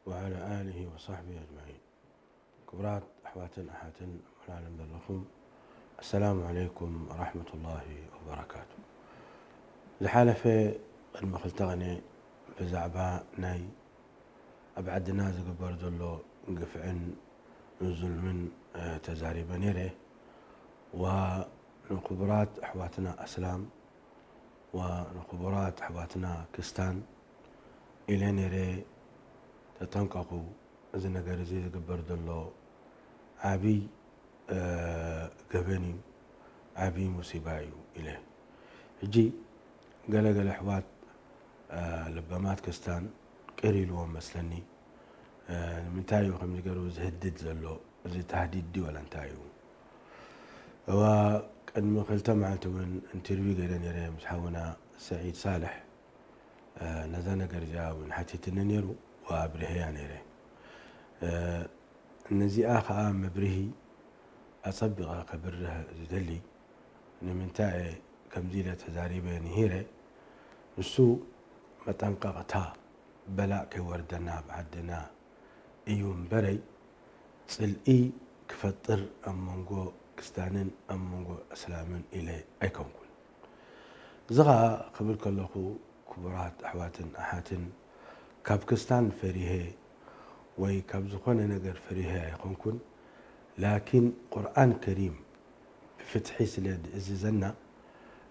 وعلى آله وصحبه أجمعين. كبرات أحواتن أحاتن العالم دلكم، السلام عليكم ورحمة الله وبركاته. زحالفة المخلتغني بزعباء ناي أبعدنا زقبر زلو نقفعن نزل من تزاريبا نيره ونخبرات أحواتنا أسلام ونخبرات أحواتنا كستان إلى نيره تتنققوا إذا نقر زي زقبر زلو عبي قبني عبي مصيبايو إليه هجي قال أحوات لبامات كستان قريلو مسلني من تايو خمس قالوا زهدد زلو زي تهديد دي ولا انتايو وقد مخلت معته من انترفيو قيلان يريم سحونا سعيد صالح نزانا قرجا ونحتي تنيرو وابرهيان يريم النزي آخا مبرهي أصبغ قبره زدلي إن من تاي كم زيلة تزاريبه نهيري نسو متنققتا بلاء كوردنا بعدنا إيوم بري صلئي كفتر أمونغو كستانين أمونغو أسلامين إلي أيكم كل زغا قبل كلخو كبرات أحواتن أحاتن كابكستان فريهي وي كابزخون نقر فريهي أيكم كل لكن قرآن كريم بفتحي سلاد إزيزنا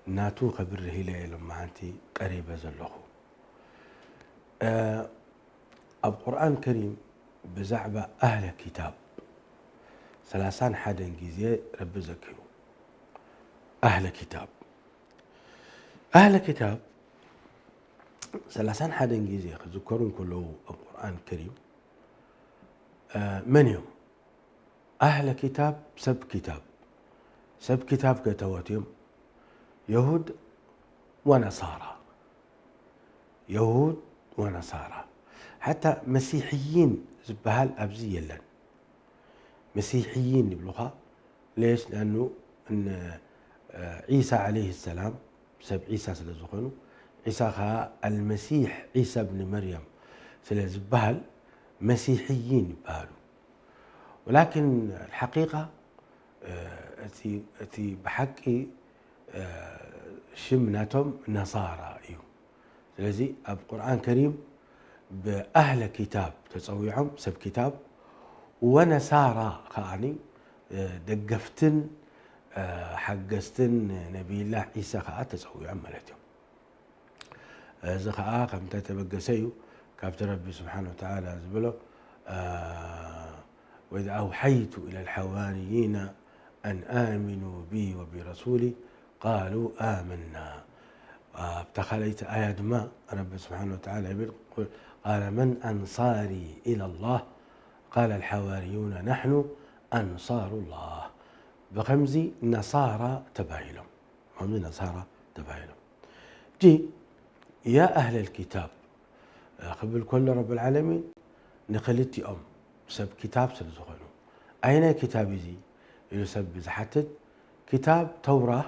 ناتو خبر هيلي لما أنتي قريبة زلخو القرآن الكريم بزعبة أهل كتاب 30 حدا انجيزي رب ذكروا أهل كتاب 30 حدا انجيزي ذكرون كله القرآن الكريم من يوم أهل كتاب سب كتاب كتواتيم يهود ونصارى حتى مسيحيين زبهال أبزي يلن مسيحيين بلغة ليش؟ لأنه إن عيسى عليه السلام سب عيسى سلزخنو عيسى خا المسيح عيسى بن مريم سلزبهال مسيحيين بهالو، ولكن الحقيقة أتي بحقي شمناتهم نصارى ايو لذي القرآن الكريم بأهل كتاب تصويعهم سب كتاب ونسارى خاني دقفتن حقستن نبي الله عيسى خا تصويعهم مالتهم زخاء كم تتبقى سيو كابت ربي سبحانه وتعالى زبله وإذا أوحيت إلى الحواريين أن آمنوا بي وبرسولي قالوا آمنا. ابتخليت آيات ما رب سبحانه وتعالى يقول قال من أنصاري إلى الله قال الحواريون نحن أنصار الله بخمزي نصارى تبايلهم هم نصارى تبايلهم جي يا أهل الكتاب قبل كل رب العالمين نقلتي سب كتاب سلزخنو أين كتابي زي يسب زحتت كتاب توراة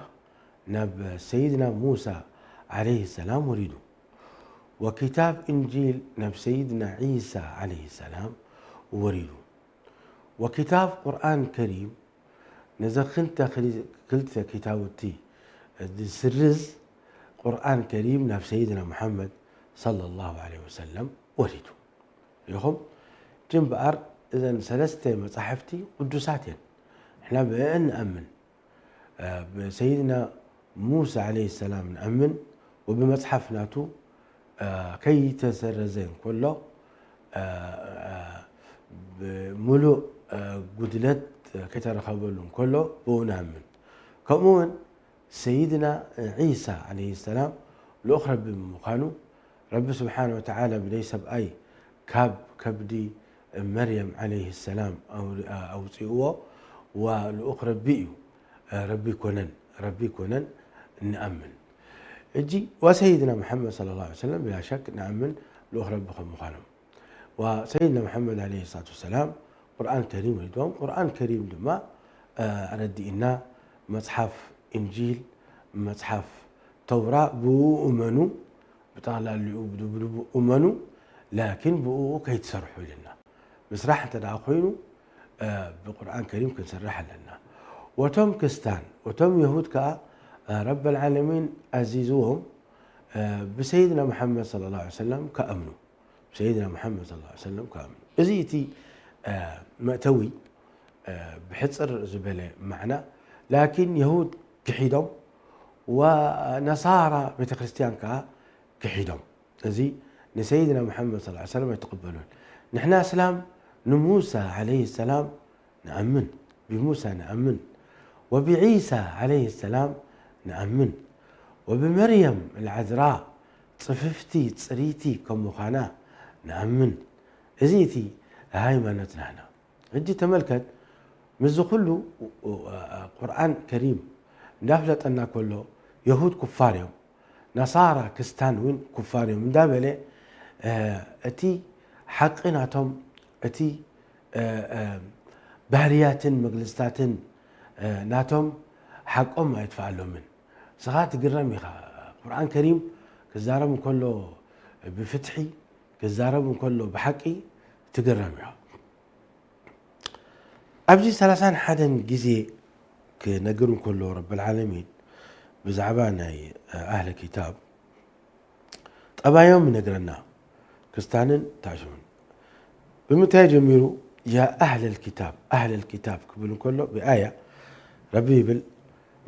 نب سيدنا موسى عليه السلام وريدو وكتاب إنجيل نب سيدنا عيسى عليه السلام وريدو وكتاب قرآن كريم نزخنت قلت كتابتي السرز قرآن كريم نب سيدنا محمد صلى الله عليه وسلم وريدو يخم جنب أر إذا سلسته مصحفتي قدساتين إحنا بأن نأمن بسيدنا موسى عليه السلام نأمن وبمصحف ناتو كي تسرزين كله بملو قدلت كتر خبرهم كله ونأمن كمون سيدنا عيسى عليه السلام الأخرى بمقانو رب سبحانه وتعالى بليس بأي كبدي مريم عليه السلام أو سيئوه والأخرى بيئو ربي كونن نأمن اجي وسيدنا محمد صلى الله عليه وسلم بلا شك نأمن الأخرى بخم مخانم وسيدنا محمد عليه الصلاة والسلام قرآن كريم يدوم قرآن كريم لما أردي إنا مصحف إنجيل مصحف توراة بو أمنو بطالع اللي بو أمنو لكن بقوا كيتسرحوا لنا مسرح تدعى خوينو بقرآن كريم كنسرح لنا وتم كستان وتم يهود كا رب العالمين عزيزوهم بسيدنا محمد صلى الله عليه وسلم كأمنوا سيدنا محمد صلى الله عليه وسلم كأمنوا إزيتي مأتوي بحصر زبالة معنا لكن يهود كحيدهم ونصارى بيت كريستيان كحيدهم زي سيدنا محمد صلى الله عليه وسلم يتقبلون نحن اسلام نموسى عليه السلام نأمن بموسى نأمن وبعيسى عليه السلام نأمن وبمريم العذراء صففتي تصريتي كمخانا نأمن ازيتي هاي مالتنا هنا هدي تملكت مز كله قرآن كريم نافلت أن كله يهود كفارهم نصارى كستان وين كفارهم دابله أتي حقناتهم أتي بهريات مجلسات ناتهم حقهم ما يدفعلهم من سغات قرامي قرآن كريم كزارم كله بفتحي كزارم كله بحقي تقرامي أبجي ثلاثان حدا جزي كنقرن كله رب العالمين بزعبانا أهل الكتاب طبعا يوم نقرنا كستانن تعجبون بمتى جميرو يا أهل الكتاب قبلن كله بآية ربي بل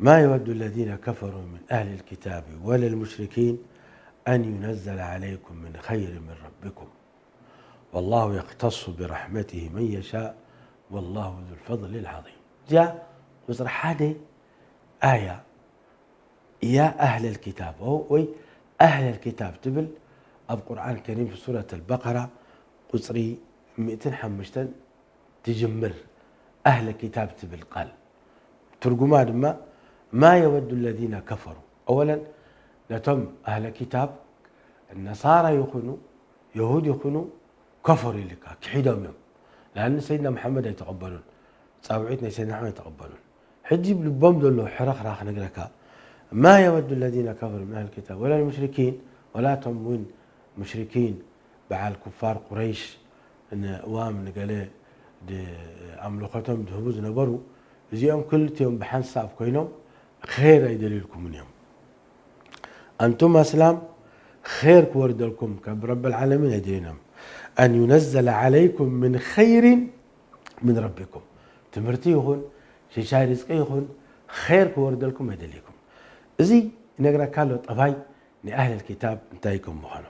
ما يود الذين كفروا من أهل الكتاب ولا المشركين أن ينزل عليكم من خير من ربكم والله يختص برحمته من يشاء والله ذو الفضل العظيم جاء وصر حادي آية يا أهل الكتاب أو أهل الكتاب تبل القرآن الكريم في سورة البقرة قصري 205 تجمر أهل الكتاب تبل قال ترجمان ما يود الذين كفروا أولا لتم أهل الكتاب النصارى يخونوا يهود يخونوا كفروا لك كحيدهم يوم لأن سيدنا محمد يتقبلون صاوعتنا سيدنا محمد يتقبلون حجيب لبهم دولو حرق راح نقرأك ما يود الذين كفروا من أهل الكتاب ولا المشركين ولا تموين مشركين بعال كفار قريش إن وام نقاله أملختهم دهبوز نبروا زيهم كل يوم بحان صعب كوينهم خير يدليلكم من يوم أنتم أسلام خير كورد لكم كرب العالمين يدينهم أن ينزل عليكم من خير من ربكم تمرتيهن شيء رزقيهن خير كورد لكم يدليكم زي نقرأ كالو طبعي لأهل الكتاب انتايكم مخانم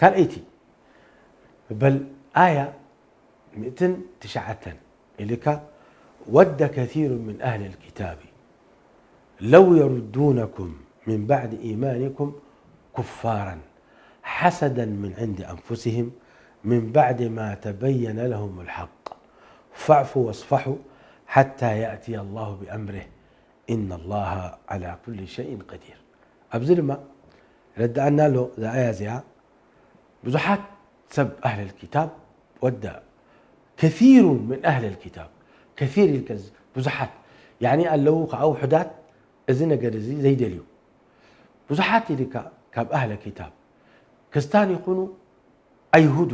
قال ايتي بل آية 209 إليك ود كثير من أهل الكتاب لو يردونكم من بعد إيمانكم كفارا حسدا من عند أنفسهم من بعد ما تبين لهم الحق فاعفوا واصفحوا حتى يأتي الله بأمره إن الله على كل شيء قدير أبزر ما رد أن له ذا آية زيها بزحات سب أهل الكتاب ودى كثير من أهل الكتاب كثير الكذب بزحات يعني قال له أو حدات إذن جرزي زي دليو بزحات لك كاب أهل الكتاب كستان يكونوا يهود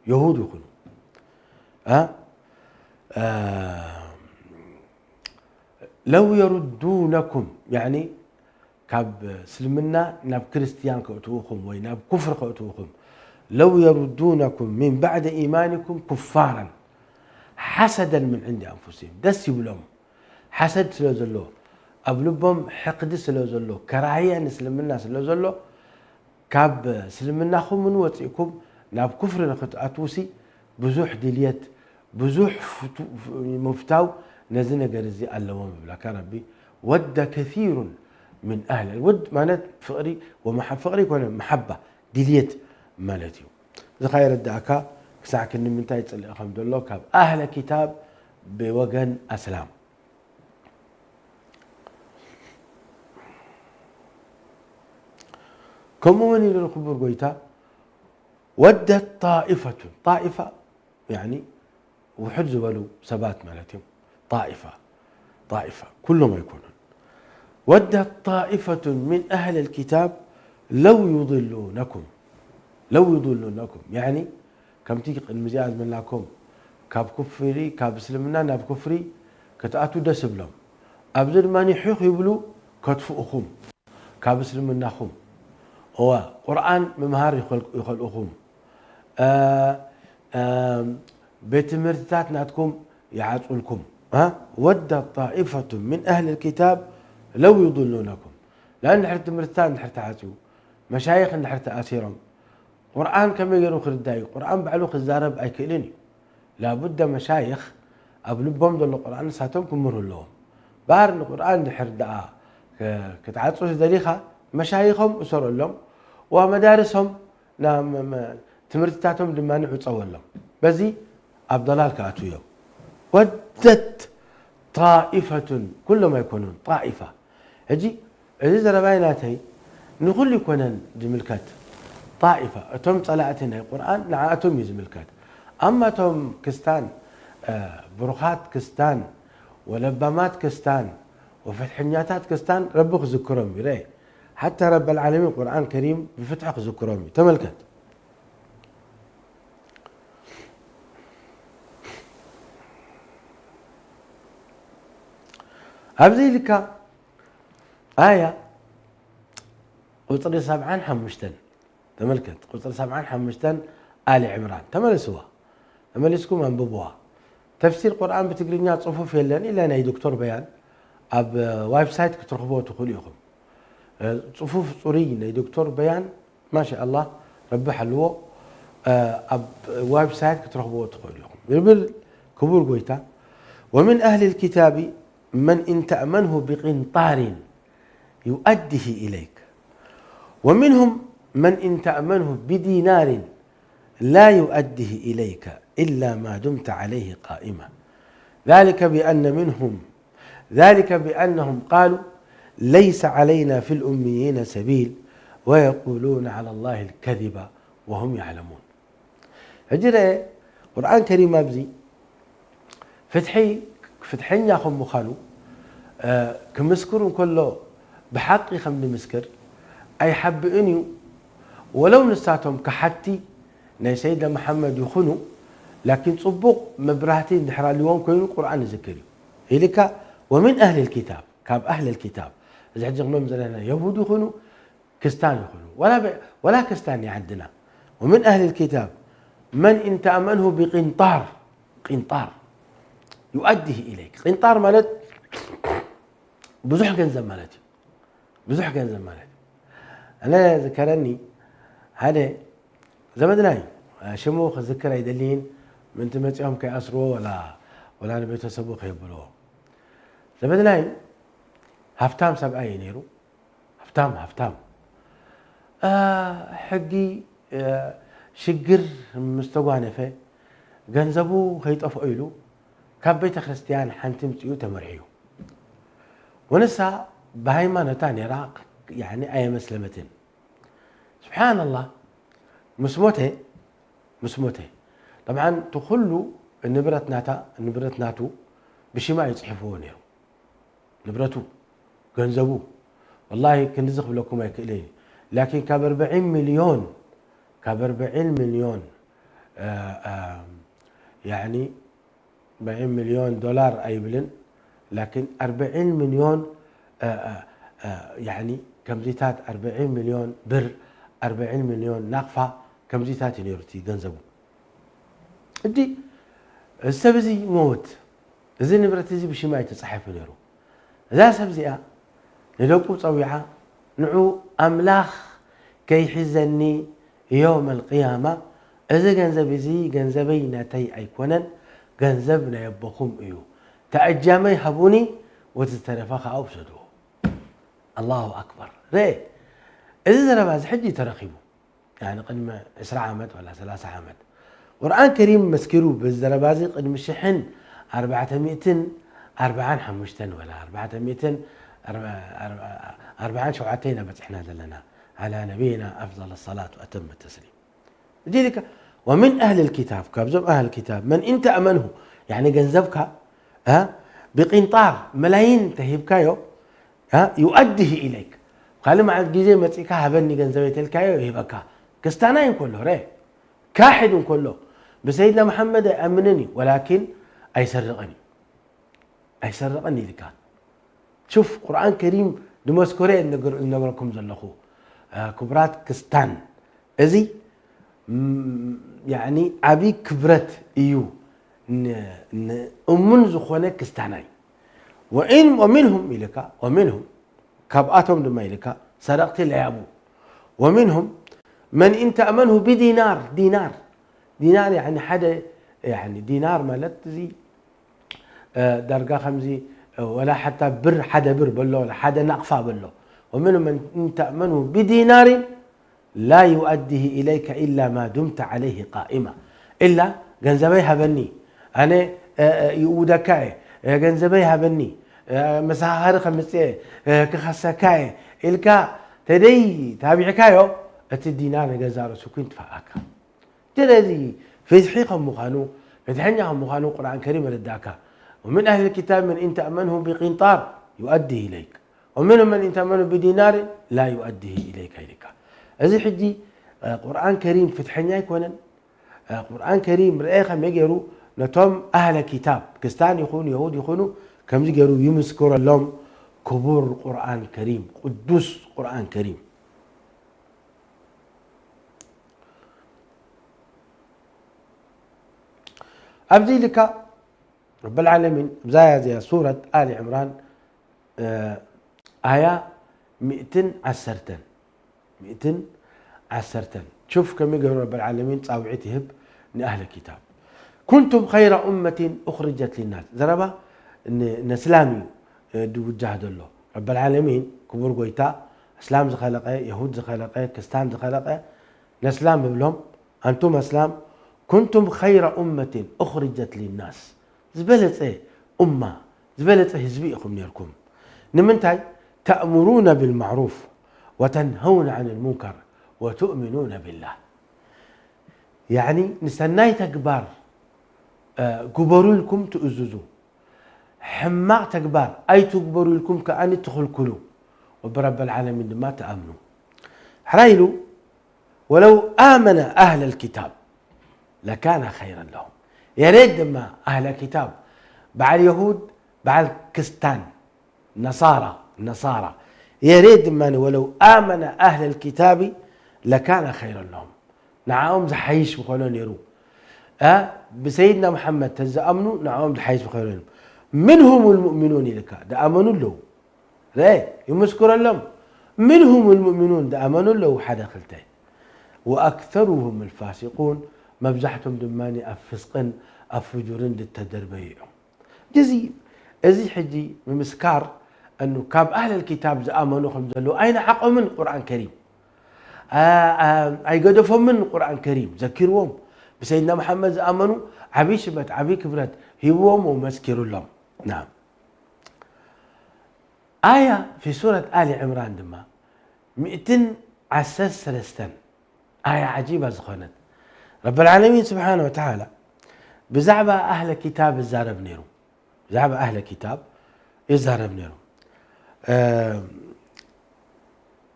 يكونوا لو يردونكم يعني كاب سلمنا ناب كريستيان كأتوكم ويناب كفر كأتوكم لو يردونكم من بعد إيمانكم كفارا حسدا من عند أنفسهم دس يبلهم حسد سلوزلو أبلبهم حقد سلوزلو كراهية نسلمنا سلوزلو كاب سلمنا خم من وطئكم ناب كفر نخطأتوسي بزوح دليت بزوح مفتاو نزلنا جرزي اللهم بلاك ربي ود كثير من أهل الود مالت فقري ومحب فقري كون محبة دليت مالتي زخير الدعكة ساعك إن من تايت الحمد لله كاب أهل كتاب بوجن أسلام كموني للخبر قويتا ودت طائفة يعني وحرز ولو سبات مالتهم طائفة كلهم يكونون ودت طائفة من أهل الكتاب لو يضلونكم لو يضلونكم يعني كم تيجي المزياد من لكم كاب كفري كاب سلمنا ناب كفري كتأتوا دسبلهم أبدل ما نحيخ يبلو كتفؤكم كاب سلمناكم هو قرآن ممهار يخلقكم بيت مرتات ناتكم يعطولكم ود طائفة من أهل الكتاب لو يضلونكم لأن نحرت مرتات نحرت عاتو مشايخ نحرت آسيرهم قرآن كم يقولوا خرداي قرآن بعلو خزارب أي كلني لابد مشايخ أبلبهم دول القرآن ساتهم كمروا لهم بار القرآن نحرد كتعطوا ذريخة مشايخهم أسروا لهم ومدارسهم نعم تمرتاتهم لما نحو تصور لهم بزي أبضلال كاتويو ودت طائفة كل ما يكونون طائفة هجي إذا ربايناتي نقول يكونن جملكات طائفة أتم طلعتنا القرآن نعاتهم يزملكات أما توم كستان بروخات كستان ولبامات كستان وفتحنياتات كستان ربك ذكرهم بري حتى رب العالمين القرآن الكريم بفتحك ذكرهم تملكت أبزي لك آية قطر 7 حمشتن تملكت قطر 7 حمشتن آل عمران تملسكم أنببوها تفسير القرآن بتقرينيا صفوف يلان إلا أنا دكتور بيان أب ويب سايت كترخبوه تقوليهم صفوف صوريين دكتور بيان ما شاء الله رب حلوه أب ويب سايت كترخبوه تقوليهم يقول كبور قويتا ومن أهل الكتاب من إن تأمنه بقنطار يؤديه إليك ومنهم من إن تأمنه بدينار لا يؤديه إليك إلا ما دمت عليه قائما ذلك بأنهم قالوا ليس علينا في الأميين سبيل ويقولون على الله الكذب وهم يعلمون هجرة قرآن كريم أبزي فتحين ياخم مخالو كمسكرون كله بحقي خمني مسكر أي حب إنيو ولو نساتهم كحتي ناي سيدنا محمد يخونوا لكن صبوق مبرهتين دحرا اليوم كونوا القرآن ذكري إليك ومن أهل الكتاب كاب أهل الكتاب إذا حجق ممزلنا يهود يخونوا كستان يخونوا ولا كستان عندنا ومن أهل الكتاب من إن تأمنه قنطار يؤديه إليك قنطار مالت بزح جنزم مالتي أنا ذكرني هذا زمدناي شموخ ذكر يدلين من تمتعهم كأسروا ولا أنا بيتسبوا خيبلوه زمدناي هفتام 7 ينيرو هفتام حقي شجر مستوانفه جنزبو هيطفئ له كبيت خريستيان حنتم تيو تمرعيو ونسا بهايمانتان يراق يعني أي مسلمتين سبحان الله مسموته طبعا تخلوا النبرة ناتو بشي ما يصحفوه نيرو نبرته جنزبوه والله كنزخ لكم يكلين لكن كاب 40 مليون يعني 40 مليون دولار أي بلن لكن 40 مليون يعني كمزيتات 40 مليون بر 40 مليون ناقفة كمزيتات نيرتي جنزبو دي السبزي موت زي نبرتي زي بشي ما يتصحف نيرو ذا سبزيها ندوقو طويعة نعو أملاخ كي حزني يوم القيامة إذا جنزبي زي جنزبينا تي أيكونن جنزبنا يبقوم إيو تأجامي هبوني وتترفخ أوسدوه الله أكبر ري إذا زرباز حجي ترخيبه يعني قد ما 10 عامات ولا 3 عامات قرآن كريم مسكرو بالزربازي قد مشحن 440 حمشتن ولا 440 شوعتين بتحنا لنا على نبينا أفضل الصلاة وأتم التسليم ذلك ومن أهل الكتاب كابزم أهل الكتاب من أنت أمنه يعني جنزبك بقنطار ملايين تهيبكايو يؤديه إليك قال مع الجزء متسيكا هبني جنزبيت الكايو يهبكا كستانين كله ري كاحد كله بسيدنا محمد أمنني ولكن أيسرقني لك شوف قرآن كريم دمسكوري نقولكم زلخو كبرات كستان ازي يعني عبي كبرت ايو أمن زخونة كستاناي ومنهم إليكا ومنهم كاباتهم دما إليكا سرقت العيابو ومنهم من انت أمنه دينار يعني حدا يعني دينار مالت زي درجة خمسي ولا حتى بر حدا بر بلو ولا حدا نقفة بلو ومنهم من انت أمنه بدينار لا يؤديه إليك إلا ما دمت عليه قائمة إلا جنزبيها بني أنا يودكاي جنزبيها بني مساهر خمسة كخسكاي إلكا تدي تابعكايو الدينار جزار سكين تفاكا تدي في حقيقة مخانو فتحنيهم مخانو قرآن كريم للداكا ومن أهل الكتاب من إن تأمنه بقنطار يؤديه إليك ومنهم من إن تأمنه بدينار لا يؤديه إليك أزي حجي قرآن كريم فتحنيا يكونن قرآن كريم رأيخا ميجرو نتوم أهل كتاب كستان يخون يهود يخونوا كم يجرو يمسكور اللهم كبور قرآن كريم قدوس قرآن كريم أبدي لك رب العالمين زي سورة آل عمران آية 210 شوف كم يقول رب العالمين تصاوعتي هب لأهل الكتاب كنتم خير أمة أخرجت للناس زربا نسلامي دو جهد الله رب العالمين كبر قويتا اسلام زخلقه يهود زخلقه كستان زخلقه نسلام بلهم انتم اسلام كنتم خير أمة أخرجت للناس زبلت أمة زبلت حزبي أخم نيركم نمنتاي تأمرون بالمعروف وتنهون عن المنكر وتؤمنون بالله يعني نستناي تكبار كبروا لكم تؤززوا حماق تكبار أي تكبروا لكم كأن تخلكلوا وبرب العالمين ما تأمنوا حرايلو ولو آمن أهل الكتاب لكان خيرا لهم يا ريت ما أهل الكتاب بعد اليهود بعد كستان نصارى يا ريت ما ولو آمن أهل الكتاب لكان خيرا لهم نعم زحيش بخلون يرو بسيدنا محمد تزأمنوا نعم زحيش بخلون منهم المؤمنون لك ده آمنوا له لا يمسكر لهم منهم المؤمنون ده آمنوا له حدا خلته وأكثرهم الفاسقون مبزحتهم دماني أفسقن أفجرن للتدربية جزي أزي حجي ممسكار أنه كاب أهل الكتاب زآمنوا خمزلوا أين حق من القرآن الكريم أي قدفهم من القرآن الكريم ذكرهم بسيدنا محمد زآمنوا عبي شبت عبي كبرت هيوهم ومسكروا لهم نعم آية في سورة آل عمران دما 213 آية عجيبة زخونت رب العالمين سبحانه وتعالى بزعبة أهل كتاب الزارب نيرو زعبة أهل كتاب الزارب نيرو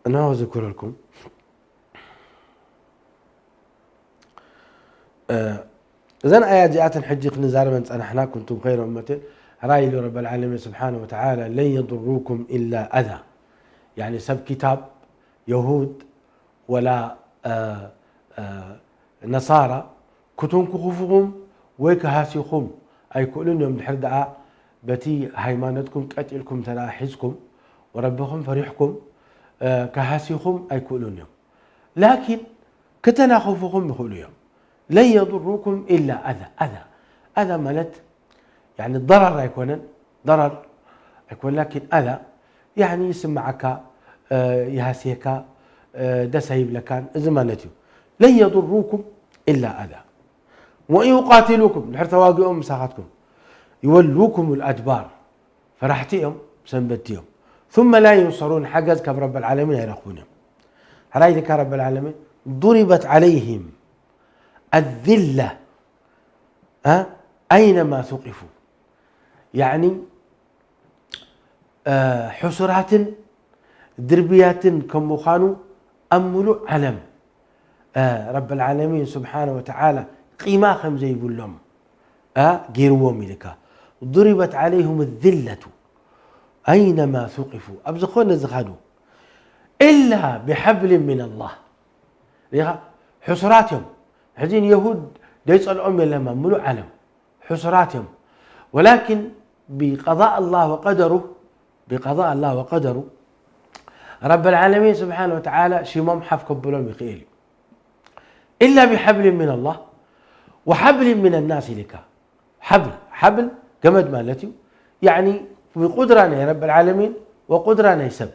أنا أذكر لكم إذن آيات جاءت حجيق نزاربا أنا كنتم خير أمة رأي رب العالمين سبحانه وتعالى لن يضروكم إلا أذى يعني سب كتاب يهود ولا نصارى كتون كخوفهم ويكهاسيكم أي كلهم يوم الحردعة بتي هيمانتكم قتلكم تلاحظكم وربكم فريحكم كهاسيكم أي كلهم يوم لكن كتنا خوفكم بكل يوم لن يضروكم إلا أذى ملت يعني الضرر يكون لكن أذى يعني يسمعك يهاسيك دسيب لكان زمانتي لن يضروكم إلا أذى وإن يقاتلوكم نحر واقعهم مساحتكم يولوكم الأدبار فرحتيهم سنبتيهم ثم لا ينصرون حجز كرب العالمين يرقونهم هرايك رب العالمين ضربت عليهم الذلة أينما ثقفوا يعني حسرات دربيات كم مخانو أملوا علم رب العالمين سبحانه وتعالى قيمة خمزة يقول لهم جيروهم لك ضربت عليهم الذلة أينما ثقفوا أبزخون زخدوا إلا بحبل من الله حسراتهم حزين يهود ديس الأم لما ملو علم حسراتهم ولكن بقضاء الله وقدره رب العالمين سبحانه وتعالى شمام حف كبلهم يخيل إلا بحبل من الله وحبل من الناس لك حبل جمد مالتي يعني بقدرنا يا رب العالمين وقدرنا يسب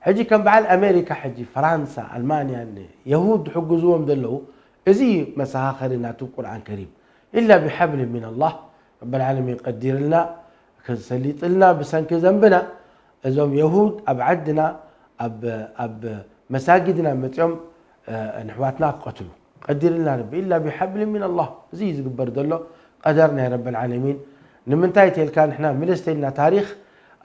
حجي كان بعد أمريكا حجي فرنسا ألمانيا يعني يهود حجزوهم دلو زي مساخرنا القرآن الكريم إلا بحبل من الله رب العالمين قدر لنا كسليط لنا بسنك ذنبنا إذا يهود أبعدنا أب مساجدنا متيوم نحواتنا قتلوا قدر لنا رب إلا بحبل من الله زي زقبر دلو قدرنا يا رب العالمين نمنتاي كان احنا ملستينا تاريخ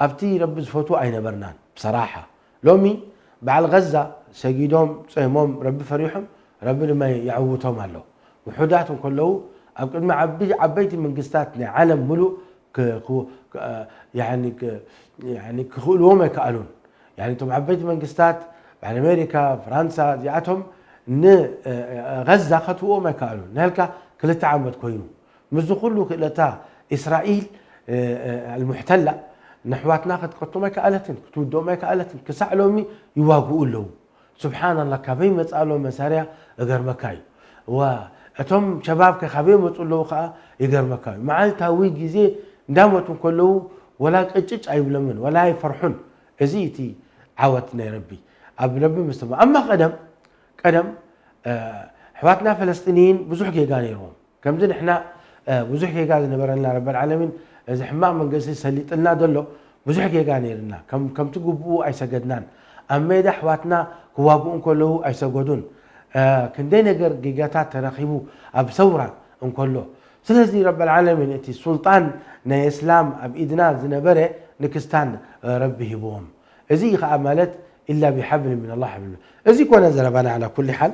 أبتي رب زفوتو أين برنان بصراحة لومي بعد غزة سجيدهم صيمهم رب فريحهم ربنا ما يعوتهم هلو وحداتهم كله أبقى مع عبيت من قستاتنا عالم ملو يعني كلهم يكالون يعني انتم عبيت من قستات بعد أمريكا فرنسا جاءتهم ن غزة خطوة ما يكالون نهلك كل تعمد كوينو مزقولو كلتا إسرائيل المحتلة نحواتنا قد قطو ما كالتن كتودو ما كالتن كسعلومي يواقعوا له سبحان الله كبي مسألو مساريا غير مكاي وأتم شباب كخبي مسألو خا يغير مكاي معالتا وي جزي دامتهم كله ولا قጭጭ አይብለምን ولا يفرحون ازيتي عاوتنا يا ربي اب ربي مستمع اما قدم حواتنا فلسطينيين بزح كيغا نيرهم كمزن احنا بزح كيغا نبرنا رب العالمين اذا حمام من قصي سليطنا دلو بزح كيغا نيرنا كم تغبو اي سجدنان اما يد حواتنا كواغون كله اي سجدون كندي نجر جيجاتات ترخيبو اب ثوره ان كله سلازي رب العالمين اتي سلطان نا اسلام اب ايدنا زنبره نكستان ربي هبوهم ازي خاملت الا بحبل من الله حبل ازي كون زربنا على كل حال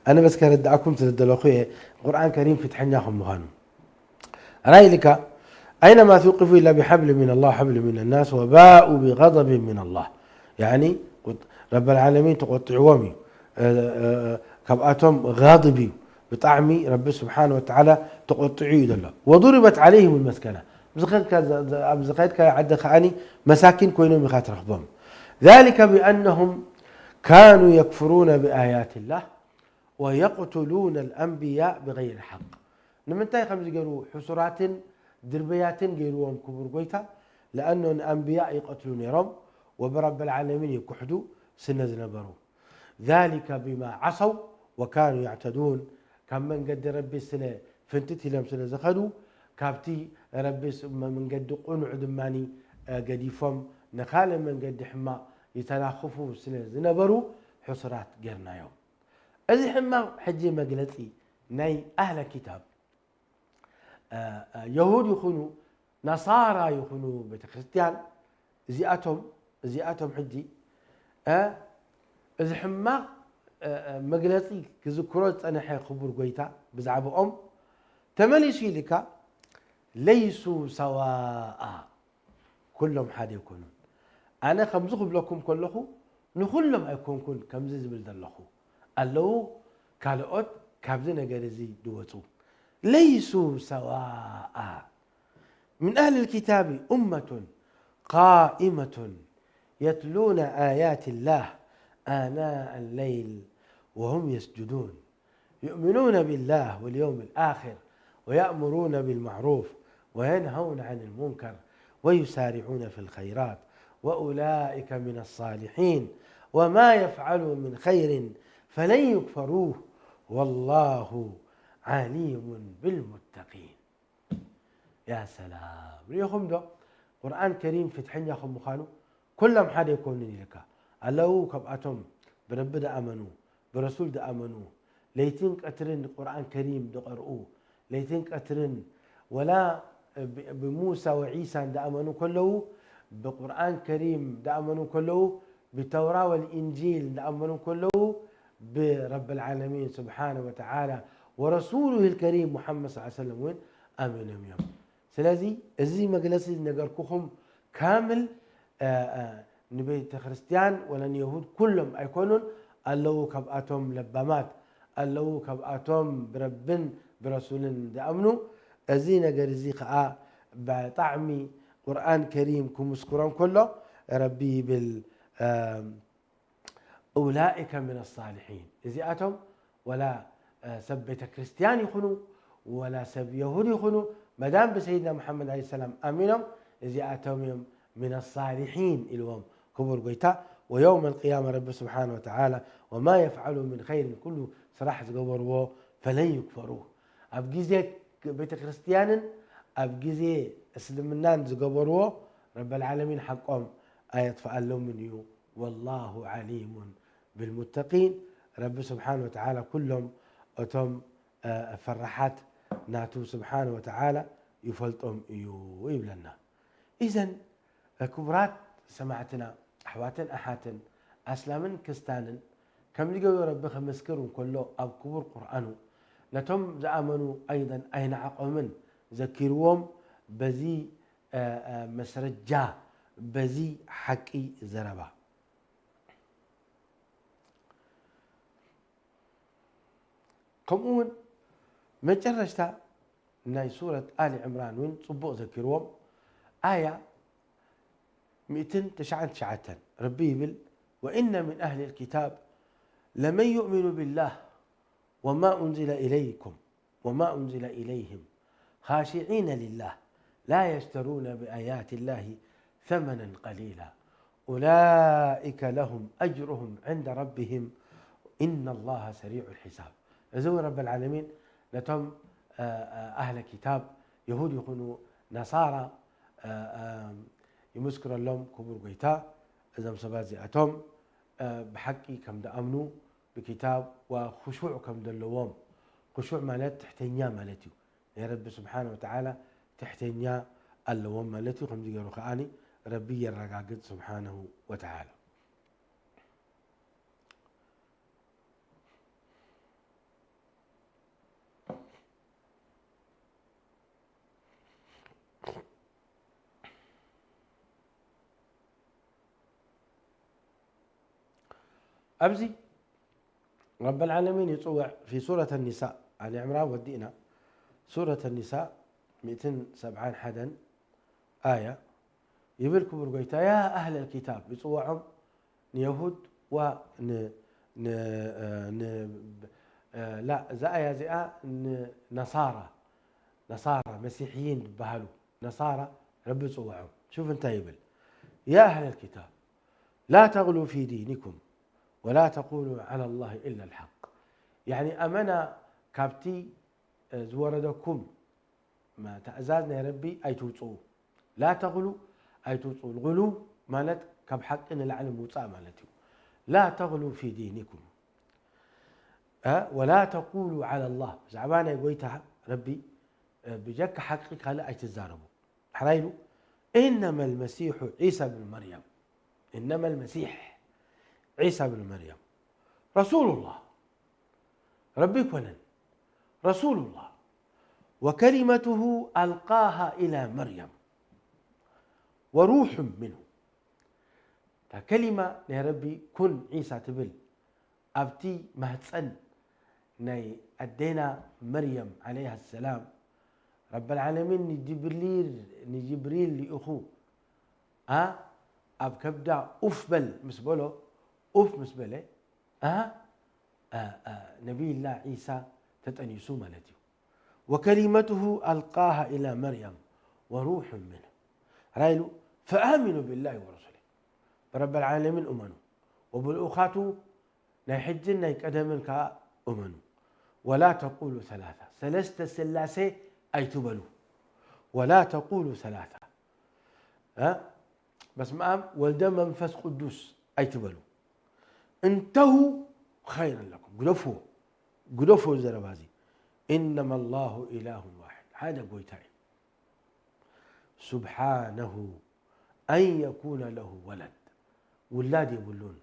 انا بس كردعكم تدلو اخويا القران الكريم فتحناهم مغانم راي لك اينما توقفوا الا بحبل من الله حبل من الناس وباءوا بغضب من الله يعني رب العالمين تقطعوهم كباتهم غاضبي بطعمي رب سبحانه وتعالى تقطعي دله وضربت عليهم المسكنه بزقيتك عد خاني مساكين كوينهم يخات رخبهم ذلك بانهم كانوا يكفرون بايات الله ويقتلون الانبياء بغير حق نمنتاي خمس قالوا حسرات دربيات قالوهم كبر قويتا لانه الانبياء يقتلون يرم وبرب العالمين يكحدوا سنز نبروا ذلك بما عصوا وكانوا يعتدون كم من قد ربي سنة فنتتي لهم سنة زخدوا كابتي ربي من قد قنع دماني قديفهم نخال من قد حما يتناخفوا سنة زنبروا حسرات قرنا يوم أزي حما حجي مقلتي ناي أهل كتاب يهود يخونوا نصارى يخونوا بيت كريستيان زياتهم حجي أزي حما مقلتي كذكرت أنا حي خبر قويتا بزعبهم تمليش لك ليسوا سواء كلهم حاد يكونون أنا خمزخ لكم كلكم نخلهم أيكون كل كم زبل دلخو اللو كالوت كابزنا جرزي دوتو ليسوا سواء من أهل الكتاب أمة قائمة يتلون آيات الله آناء الليل وهم يسجدون يؤمنون بالله واليوم الآخر ويأمرون بالمعروف وينهون عن المنكر ويسارعون في الخيرات وأولئك من الصالحين وما يفعلوا من خير فلن يكفروه والله عليم بالمتقين. يا سلام ريهم دو قرآن كريم فتحين ياخم مخانو كلهم حدا يكون لك ألو كبأتم برب دا أمنوا برسول دا أمنوا ليتين قترن القرآن كريم دا قرؤوه ليتين قترن ولا بموسى وعيسى دا أمنوا كله بقرآن كريم دا أمنوا كله بالتوراة والإنجيل دا أمنوا كله برب العالمين سبحانه وتعالى ورسوله الكريم محمد صلى الله عليه وسلم وين أمنهم يوم سلازي إزي مجلس نجاركهم كامل نبيت خريستيان ولا يهود كلهم أيكونون اللو كبأتهم لبامات اللو كبأتهم بربن برسولن دأمنوا إزي نجار زي خاء بطعمي قرآن كريم كمسكران كله ربي بال أولئك من الصالحين إذا أتم ولا سب بيت كريستيان يخنوا ولا سب يهود يخنوا مدام بسيدنا محمد عليه السلام أمينهم إذا أتم من الصالحين اليوم كبر قيتا ويوم القيامة رب سبحانه وتعالى وما يفعلوا من خير كله صراحة قبروا فلن يكفروه أبجيزي بيت كريستيان أبجيزي اسلمنان زقبروا رب العالمين حقهم آية فألوا من يو والله عليم بالمتقين رب سبحانه وتعالى كلهم أتم فرحات ناتو سبحانه وتعالى يفلتهم يبلنا إذن كبرات سمعتنا أحواتن أحاتن أسلامن كستانن كم لقوا رب خمسكرون كله أو كبر قرآنه نتم زأمنوا أيضا أين عقومن ذكروهم بزي مسرجا بزي حقي زربا كمون مجرشتا ناي سورة آل عمران وين صبوا ذكروهم آية 209 ربي يقول وإن من أهل الكتاب لمن يؤمن بالله وما أنزل إليكم وما أنزل إليهم خاشعين لله لا يشترون بآيات الله ثمنا قليلا أولئك لهم أجرهم عند ربهم إن الله سريع الحساب زو رب العالمين لتم أهل كتاب يهود يكونوا نصارى يمسكر لهم كبر قيتا إذا مسبازي أتم بحقي كم دأمنوا بكتاب وخشوع كم دلوهم خشوع مالت تحتنيا مالتي يا رب سبحانه وتعالى تحتنيا اللوم مالتي كم دي رخاني ربي الرقاقد سبحانه وتعالى أبزي رب العالمين يطوع في سورة النساء على عمران ودينا سورة النساء 270 حدا آية يبلكم برقيتا يا أهل الكتاب يطوعهم يهود و لا زايا زئا نصارى مسيحيين بهلو نصارى رب يطوعهم شوف انت يبل يا أهل الكتاب لا تغلوا في دينكم ولا تقولوا على الله إلا الحق يعني أمنا كابتي زوردكم ما تأزازنا يا ربي أي توصوا لا تغلوا أي توصوا الغلو مالت كبحق إن العلم وصا مالتي لا تغلوا في دينكم ولا تقولوا على الله زعبانا يقويتها ربي بجك حقيقة لا أي تزاربوا حرايلو إنما المسيح عيسى بن مريم إنما المسيح عيسى بن مريم رسول الله ربي كونن رسول الله وكلمته ألقاها إلى مريم وروح منه كلمة يا ربي كن عيسى تبل أبتي مهتسن ناي أدينا مريم عليها السلام رب العالمين نجبريل لأخوه أب كبدا أفبل مسبله أف مسبله نبي الله عيسى تتأنيسو مالتي وكلمته ألقاها إلى مريم وروح منه رايلو فآمنوا بالله ورسوله رب العالمين أمنوا وبالأخاتو نحجنا يقدمن كا أمنوا ولا تقولوا ثلاثة ثلاثة سلاسة أي تبلوا ولا تقولوا ثلاثة بس ما ولد منفس قدوس أي تبلوا انتهوا خيرا لكم قلفوا الزربازي إنما الله إله واحد هذا قويتاي سبحانه أن يكون له ولد ولاد يقولون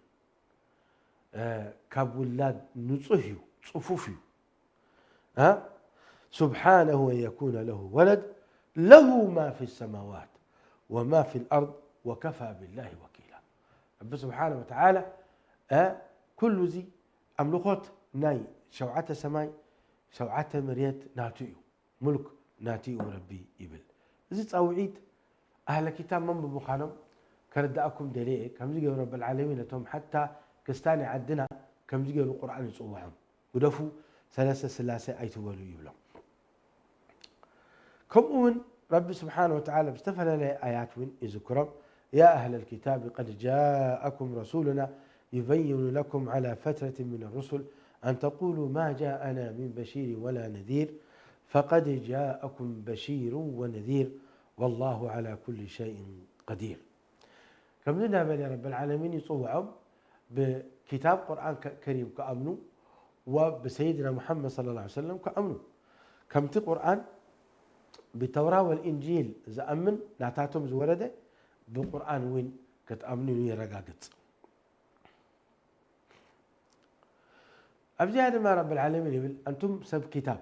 كابولاد نصهيو صفوفيو ها سبحانه أن يكون له ولد له ما في السماوات وما في الأرض وكفى بالله وكيلا. رب سبحانه وتعالى كل ذي أملخوت ناي شوعة سماي شوعة مريت ناتيو ملك ناتيو ربي يبل زي تصوعيد أهل كتاب من بمخانم كردأكم دليل كم زي رب العالمين توم حتى كستاني عدنا كم زي القرآن يصوعهم ودفوا ثلاثة أي تولوا يبلغ كم رب سبحانه وتعالى بستفعل له آيات وين يذكرهم يا أهل الكتاب قد جاءكم رسولنا يبين لكم على فترة من الرسل أن تقولوا ما جاءنا من بشير ولا نذير فقد جاءكم بشير ونذير والله على كل شيء قدير. كم لنا بني رب العالمين يصوعهم بكتاب قرآن كريم كأمنوا وبسيدنا محمد صلى الله عليه وسلم كأمنوا كم قرآن بالتوراة والإنجيل زأمن نعتاتهم زوردة بالقرآن وين كتأمنوا يرقاقت أبجاد ما رب العالمين يقول أنتم سب كتاب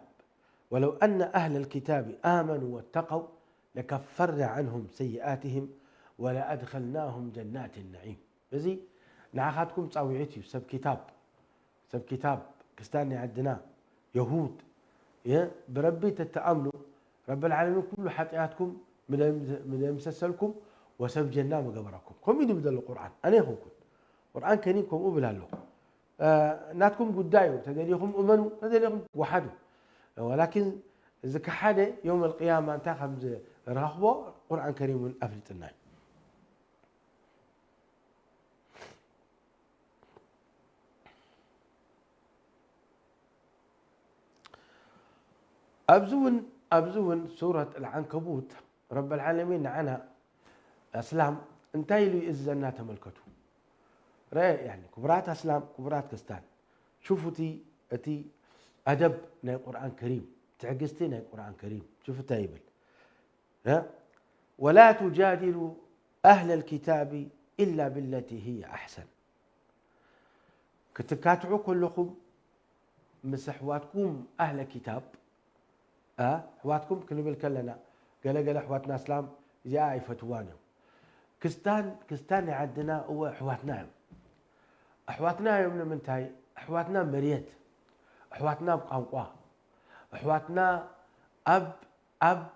ولو أن أهل الكتاب آمنوا واتقوا لكفرنا عنهم سيئاتهم ولا أدخلناهم جنات النعيم. بزي نعخاتكم تصاويعتي سب كتاب كستاني عدنا يهود يا بربي تتأمنوا رب العالمين كل حطياتكم من مسلسلكم وسب جنة مقبركم كم يبدأ القرآن أنا هو القرآن كريمكم أبلا له ناتكم قدايو تدريهم أمنوا تدريهم وحدوا ولكن إذا كحدا يوم القيامة أنت خمس رهبة قرآن كريم من أفلت الناي أبزون سورة العنكبوت رب العالمين عنا أسلام انتهي لي إزنا تملكته رأي يعني كبرات أسلام كبرات كستان شوفوا تي أدب ناي قرآن كريم تعجزتي ناي قرآن كريم شوفوا تايبل ولا تجادلوا أهل الكتاب إلا بالتي هي أحسن كتكاتعوا كلكم مسحواتكم أهل كتاب حواتكم كل بالكلنا قال حواتنا اسلام جاء فتوانهم كستان عندنا هو حواتنا يوم من تاي حواتنا مريت حواتنا بقنقوا حواتنا اب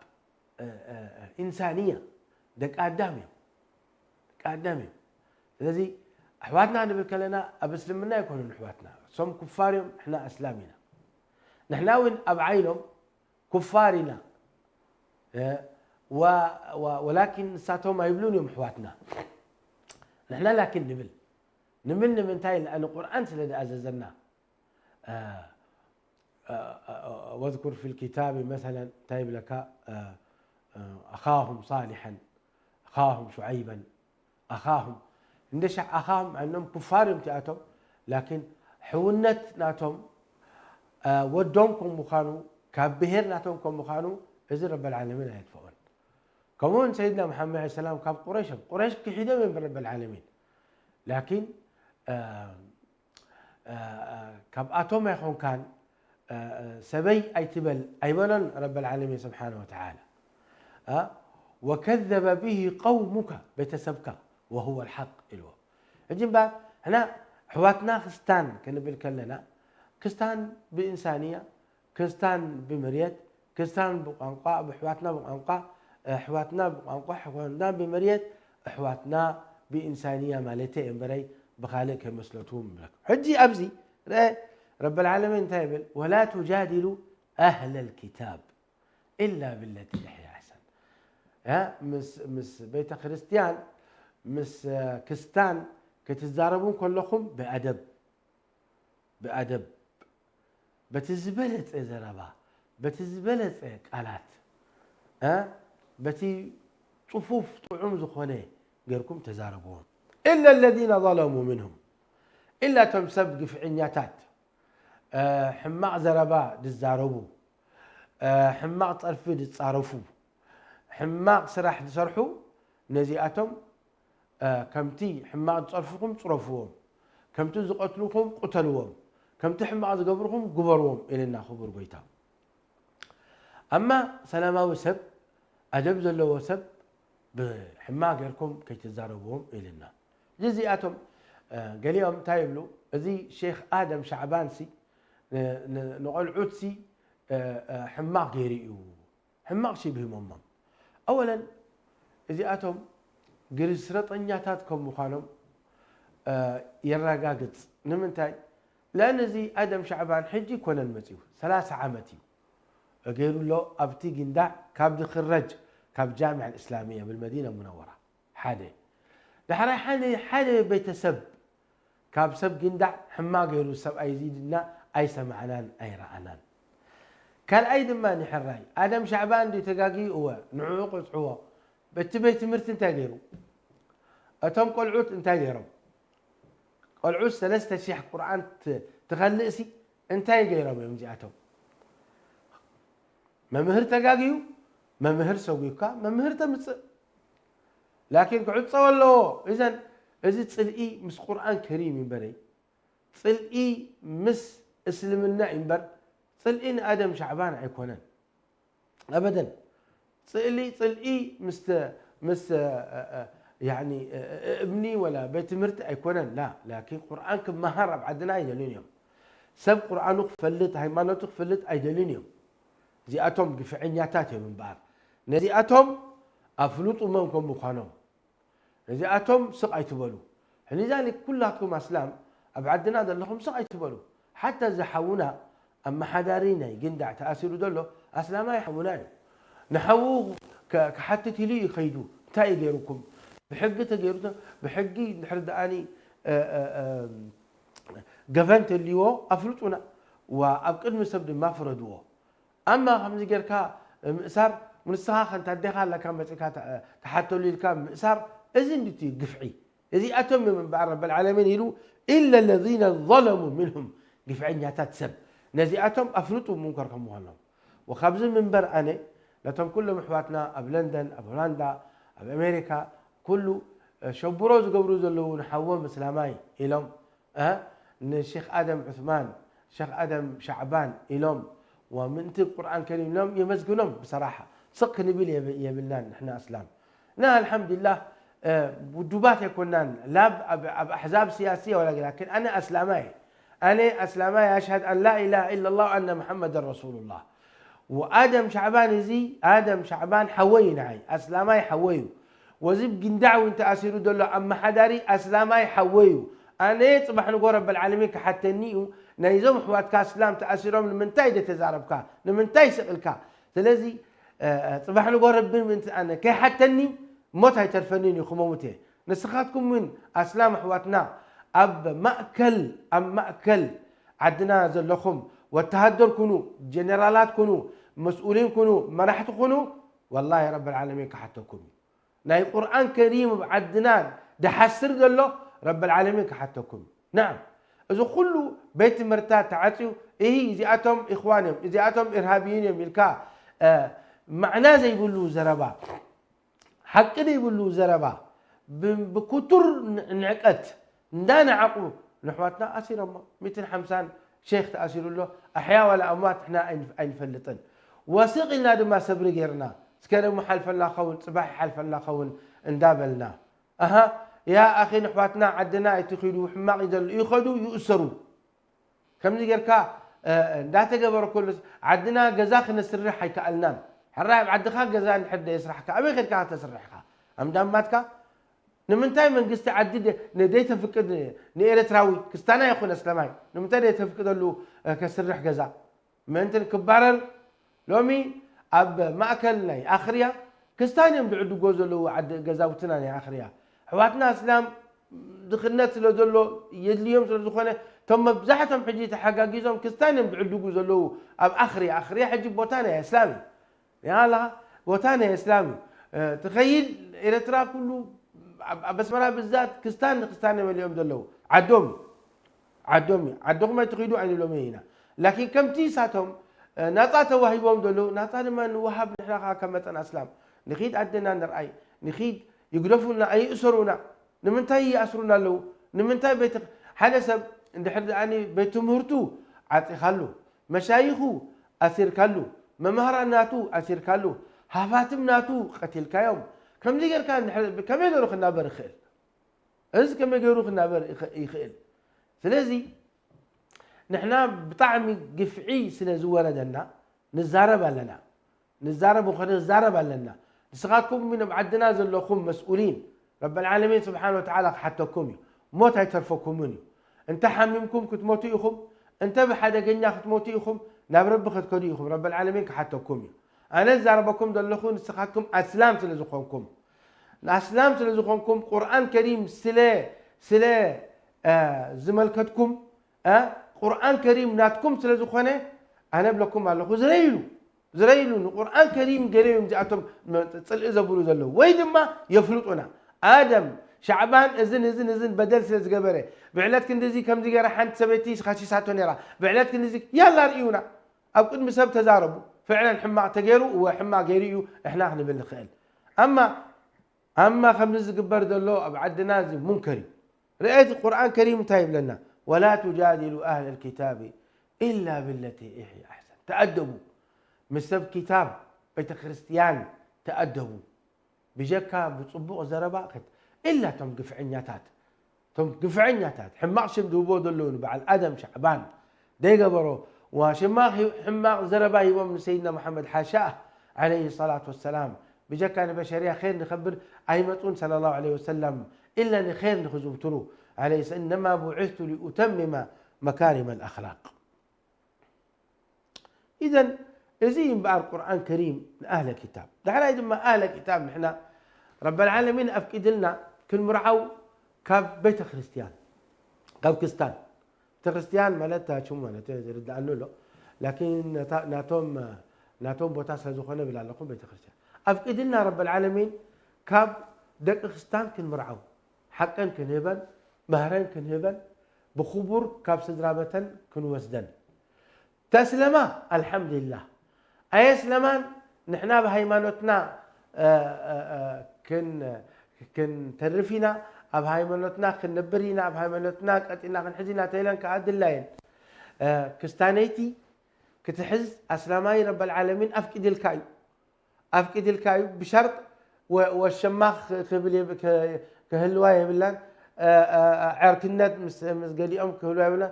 انسانيه دق قدامي الذي حواتنا بالكلنا ابسلمنا يكونوا حواتنا سم كفارهم احنا اسلامنا نحن وين ابعينهم كفارنا ولكن ساتهم ما يبلون يوم حواتنا نحن لكن نمل من تاي لأن القرآن سلد أززنا واذكر في الكتاب مثلا تايب لك أخاهم صالحا أخاهم شعيبا أخاهم ندش أخاهم أنهم كفار امتئاتهم لكن حونت ناتهم ودومكم مخانو كبهر ناتهم مخانو إذن رب العالمين يدفعون كمان سيدنا محمد عليه السلام كاب قريش كحيدة من رب العالمين لكن كاب أتوم يخون كان سبي أيتبل أيمنا رب العالمين سبحانه وتعالى وكذب به قومك بتسبك وهو الحق إلوه الجن بعد هنا حواتنا خستان كان بالكلنا كستان بإنسانية كستان بمريت كستان بقنقاء بحواتنا بقنقاء حواتنا بقنقاء حواتنا بمريت حواتنا بإنسانية مالتي إمبري بخالك مسلتهم لك حجي أبزي رب العالمين تايبل ولا تجادلوا أهل الكتاب إلا بالتي هي أحسن مس بيت خريستيان مس كستان كتزاربون كلكم بأدب بتزبلت إزرابا بتزبلت قالات بتي صفوف طعوم زخوني غيركم تزاربون إلا الذين ظلموا منهم إلا تمسبق في عنياتات حماق زربا دزاربو حماق طرفي دتصارفو حماق سراح دسرحو نزيئتهم كمتي حماق تصرفكم تصرفوهم كم تزقتلكم قتلوهم كم تحمق زقبركم قبروهم إلينا خبر قيتا أما سلاماوي سب أدب زلوا سب بحماق غيركم كي تزاربوهم إلينا جزئاتهم قال يوم تايبلو زي شيخ آدم شعبانسي نقول عدسي حماق غيريو حماق شي بهم أمم أولا زئاتهم قرسرت أنياتاتكم مخانم يراقاقت نمنتاي لأن زي آدم شعبان حجي كون المتيو 3 عامتي قالوا له أبتي قندع كابد خرج كاب جامعة الإسلامية بالمدينة المنورة حادي لحرا حادي بيت سب كاب سب قندع حما قالوا سب أي زيدنا أي سمعنان أي رأنان كان أيضا ما نحراي آدم شعبان دي تقاقي هو نعوق وتعوه بيت مرت انتا قيرو أتم قلعوت انتا قيرو قلعوت 3 شيح قرآن تغلقسي انتا قيرو بمجياتهم ما مهر تقاقيو ما مهر سوقيوكا ما مهر تمتص لكن قعد صولو إذن إذا تسلقي مس قرآن كريم ينبري تسلقي مس اسلمنا ينبر تسلقين آدم شعبان عيكونان أبدا تسلقي مس يعني ابني ولا بيت مرت عيكونان لا لكن قرآن كم مهر بعدنا أيدلين سب قرآن فلت هيمانوت فلت أيدلين يوم زياتهم قفعنياتاتهم من بعض نزياتهم أفلوطوا منكم مخانهم نزياتهم سقى يتبلوا لذلك كلكم أسلام أبعدنا هذا لهم سقى يتبلوا حتى زحونا أما حدارينا يقندع تأثير دله أسلام ما يحمونا نحوه كحتى تلي يخيدوا تاي غيركم بحقته غيرته بحقي نحرد أني قفنت اللي هو أفلوطنا وأبقد مسبد ما فردوه أما خمس جركا مأسار من السخاخ أنت تدخل لك مسكات تحت لي الكام مأسار إذن دتي قفعي إذا أتم من بعد رب العالمين يلو إلا الذين ظلموا منهم قفعين تتسب نزيئتهم أفلطوا منكر كمهنا وخبز من برأني لتم كل محواتنا أب لندن أب هولندا أب أمريكا كله شبروز قبروز اللي نحوهم مسلماي إلهم الشيخ آدم عثمان الشيخ آدم شعبان إلهم ومن القرآن الكريم لهم يمزقونهم بصراحة صق نبيل يبلنا نحن أسلام نا الحمد لله وجوبات يكونان لا بأحزاب سياسية ولا لكن أنا أسلامي أشهد أن لا إله إلا الله وأن محمد رسول الله وآدم شعبان زي آدم شعبان حوي نعي أسلامي حويه وزب قندع وانت أسيرو دولو أما حداري أسلامي حويه أنا صبح نقول رب العالمين حتى نيو نيزم حوات كاسلام تأثيرهم من تاي تزارب كا من تاي سقل كا تلازي صبح نقول رب من أنا كي حتى ني موت هاي ترفنيني خمومته نسخاتكم من أسلام حواتنا أب مأكل عدنا زلخم والتهدر كنوا جنرالات كنوا مسؤولين كنوا مرحت كنوا والله رب العالمين كحتكم ناي قرآن كريم عدنا ده حسر دلو رب العالمين كحتكم نعم إذا كله بيت مرتات تعطيو إيه زياتهم إخوانهم زياتهم إرهابيين يملكا معناه زي يقولوا زربا حق ده يقولوا زربا بكتر انعقد ندانا عقو نحواتنا أسير أما 250 شيخ تأسير له أحياء ولا أموات إحنا أين فلتن وثقنا دما صبر غيرنا سكرم حلفنا خون صباح حلفنا خون اندابلنا يا أخي نحواتنا عدنا يتخذوا حماق يخذوا يؤسروا كم نجركا دا تجبر كل عدنا جزاخ نسرح يكألنا حرام عدخا جزاء نحد يسرحك أبي غير كا تسرحك أم داماتك نمنتاي من قست عدد نديت فكر نيرتراوي كستانا يا أخونا إسلامي نمنتاي تفكر له كسرح جزاء ما أنت كبارن لومي أب ما أكلنا آخريا كستاني بعد جوز له عد جزاء وتناني آخريا حواتنا إسلام دخلنا سلو دلو يدليهم سلو دخلنا ثم بزحتهم حجي تحقاقيزهم كستاني بعد جوز له أب آخريا حجي بوتانا يا إسلامي يا الله بوتانا يا إسلامي تخيل إيرترا كله بس مرة بالذات كستاني اليوم دلو عدوم ما تقيدوا عن اليوم هنا لكن كم تيساتهم ناطات وهيبهم دلو ناطات ما نوهب نحنا كمة الإسلام نخيد عدنا نرأي نخيد يقرفونا أي أسرونا نمنتاي يأسرونا له نمنتاي بيت حدا سب اندحر اني بيت مهرتو عطي خلو مشايخو اثير كلو ممهراناتو اثير كلو هافاتم ناتو قتل كيوم كم دي غير كان كم يقولوا خنا بر خيل از كم يقولوا خنا بر يخيل سلازي نحنا بطعم قفعي سلازو وردنا نزارب لنا نزارب وخنا نزارب لنا نسقاتكم من بعدنا زلكم مسؤولين رب العالمين سبحانه وتعالى حتىكم موت هيترفكم مني انت حممكم كتموتيكم انت بحدا جنيا كتموتيكم ناب كتكديكم رب العالمين حتىكم انا زاربكم دلخون نسقاتكم اسلام سلازكمكم الاسلام سلازكمكم قران كريم سلا زملكتكم قران كريم ناتكم سلازخونه انا بلكم الله زريلو القرآن كريم قريم جاءتهم تصل إذا بقولوا ذلوا ويدما يفلطونا آدم شعبان إذن بدل سلز جبره بعلات كندزي كم زي جرا حنت سبتيش خاشي ساعتين يرى بعلات كندزي يلا رأيونا أو كل مسبب تزاربوا فعلا حما تجارو وحما غيريو إحنا بالخيل أما خمس جبر ذلوا أبعد نازل منكري رأيت القرآن كريم تايب لنا ولا تجادلوا أهل الكتاب إلا بالتي هي أحسن تأدبوا مسب كتاب بيت كريستيان تأدبوا بجكا بصبوق زربا إلا تم قفعنياتات حماق شمدوبو دلون بعد آدم شعبان دي قبرو وشماق حماق زربا يوم من سيدنا محمد حاشاه عليه الصلاة والسلام بجكا بشرية خير نخبر أيمتون صلى الله عليه وسلم إلا نخير نخزمترو عليه إنما بعثت لأتمم مكارم الأخلاق إذن يزين بقى القرآن الكريم من أهل الكتاب دحنا إذا أهل الكتاب نحنا رب العالمين أفقد لنا كل مرعو كاب بيت كريستيان كاب كستان كريستيان مالتها شو مالتها يرد عنه له لكن ناتوم بوتاس هزوخنا بلا لكم بيت كريستيان أفقد لنا رب العالمين كاب دق كستان كل مرعو حقا كنهبل مهرين كنهبل بخبر كاب سدرابة كنوسدن تسلما الحمد لله أي سلمان نحنا بهيمانتنا كن ترفينا بهيمانتنا كن نبرينا بهيمانتنا كتنا كن حزينا تيلان كعد الليل كستانيتي كتحز أسلاماي رب العالمين أفقد الكايو بشرط والشماخ كهلواي بالله عركنات مسقلي أم كهلواي بالله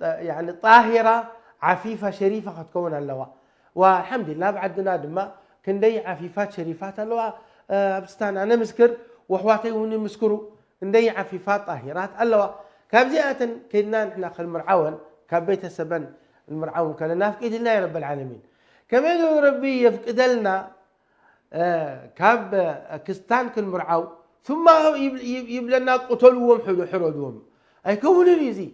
يعني طاهرة عفيفة شريفة قد تكون اللواء والحمد لله بعدنا دما كندي عفيفات شريفات اللواء بستان أنا مسكر وحواتي وني مسكروا كندي عفيفات طاهرات اللواء كابزئة كنا نحن خل مرعون كبيت السبن المرعون كان نافقد لنا يا رب العالمين كما يقول ربي يفقد لنا كاب كستان كل مرعو ثم يبلنا قتلوهم حرودهم أي كونوا يزي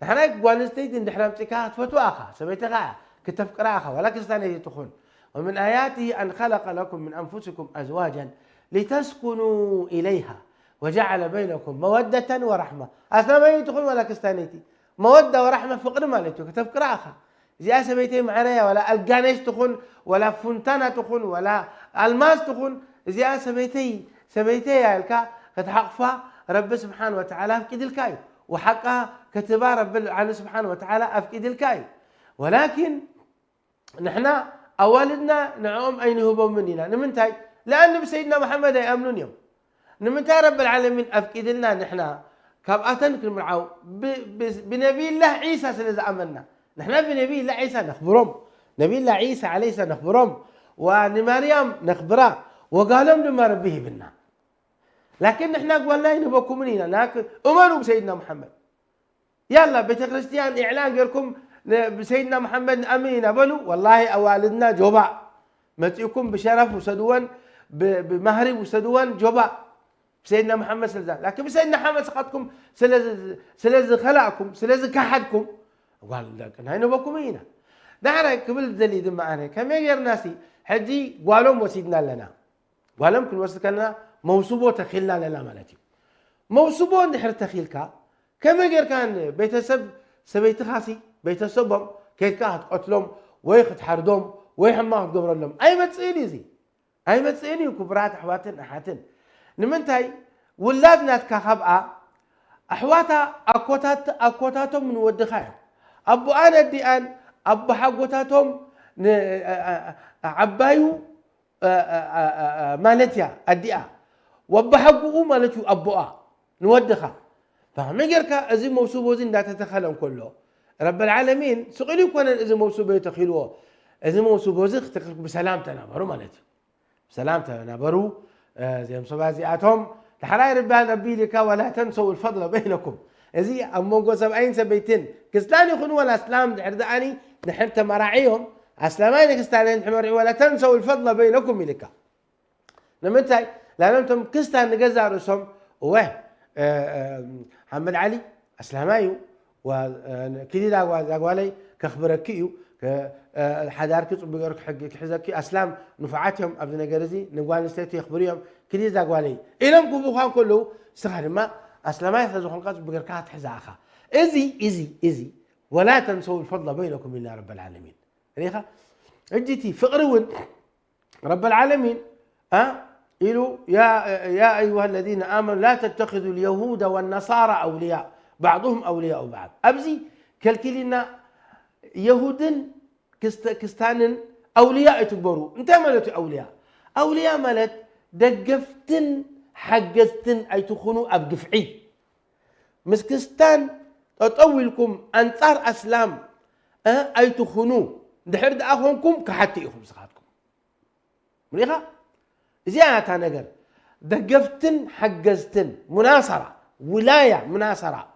نحن قوان استيد إن نحن مسكات فتوى آخر سميت غاية كتف قراءة ولكن استنى تخون ومن آياته أن خلق لكم من أنفسكم أزواجا لتسكنوا إليها وجعل بينكم مودة ورحمة أصلا ما يدخل ولا كستانيتي مودة ورحمة فقر ما لتو كتف قراءة زي سميتي معنا ولا الجانيش تخون ولا فونتانا تخون ولا الماس تخون زي سميتي يا الكا كتحقفها رب سبحانه وتعالى في كده الكايو وحقها كتبها رب العالمين سبحانه وتعالى أفقد الكاي ولكن نحن أولدنا نعوم أين هو مننا نمنتاي لأن بسيدنا محمد يأمنون يوم نمنتاي رب العالمين أفقد لنا نحن كابأتن كل مرعو بنبي الله عيسى سنزع أمنا نحن بنبي الله عيسى نخبرهم نبي الله عيسى عليه السلام نخبرهم ونمريم نخبره وقالهم لما ربيه بنا لكن نحن قلنا ينبوكم مننا لكن أمنوا بسيدنا محمد يلا بيت كريستيان إعلان غيركم بسيدنا محمد أمين بلو والله أوالدنا جوبا متيكم بشرف وسدوان بمهري وسدوان جوبا بسيدنا محمد صلى الله عليه وسلم لكن بسيدنا محمد سقطكم سلز خلقكم سلز كحدكم قال لكن هاي نبوكم هنا دعنا قبل دليل معنا كم غير ناسي حجي قالوا وسيدنا لنا قالوا كل وسكنا موصوبه تخيلنا لنا مالتي موصوبه نحر تخيلك كما غير كان بيتسب سبيت خاسي بيتسبهم كيف كانت قتلهم ويخت حردهم ويحماهم قبر لهم أي متسيني زي أي متسيني وكبرات حواتن أحاتن نمنتاي ولادنا تكخبأ أحواتا أكوتاتهم من ودخايا أبو أنا ديان أبو حقوتاتهم عبايو مالتيا الدئة وبحقه مالتيو أبوها نودخا فهمجرك أزي موسوبو زين لا تتخلون كله رب العالمين سقلي كون إذا موسوبو يتخيلوه إذا موسوبو زين تخلق بسلام تنابرو مالتيو بسلام تنابرو زي مصبازياتهم الحراير ربان ربي لك ولا تنسوا الفضل بينكم إذا أمونكو 70 سبيتين كستان يخونوا ولا أسلام عرداني نحن مراعيهم أسلامين كستان حمري ولا تنسوا الفضل بينكم لك نمتى لأن أنتم كستان نجزا رسم وه محمد علي أسلامايو وكذي داقوالي كخبركيو حدار كتب بيقولك حق حزكي أسلام نفعاتهم أبدنا جرزي نقول نستيتي يخبريهم كذي داقوالي إلهم كوبوخان كله استخدم ما أسلامي يحتاجون قاتل بقركات حزاخة إزي ولا تنسوا الفضل بينكم إلا رب العالمين ريخا اجتي فقرون رب العالمين إلو يا أيها الذين آمنوا لا تتخذوا اليهود والنصارى أولياء بعضهم أولياء بعض أبزي كالكلنا يهود كستان أولياء تكبروا انت مالت أولياء مالت دقفتن حجزتن أي تخونوا أبقفعي مسكستان أطولكم أنصار أسلام أي تخونوا دحر دأخونكم كحتيكم سخاتكم مريخا زيادة نجر دقفتن حجزتن مناصرة ولاية مناصرة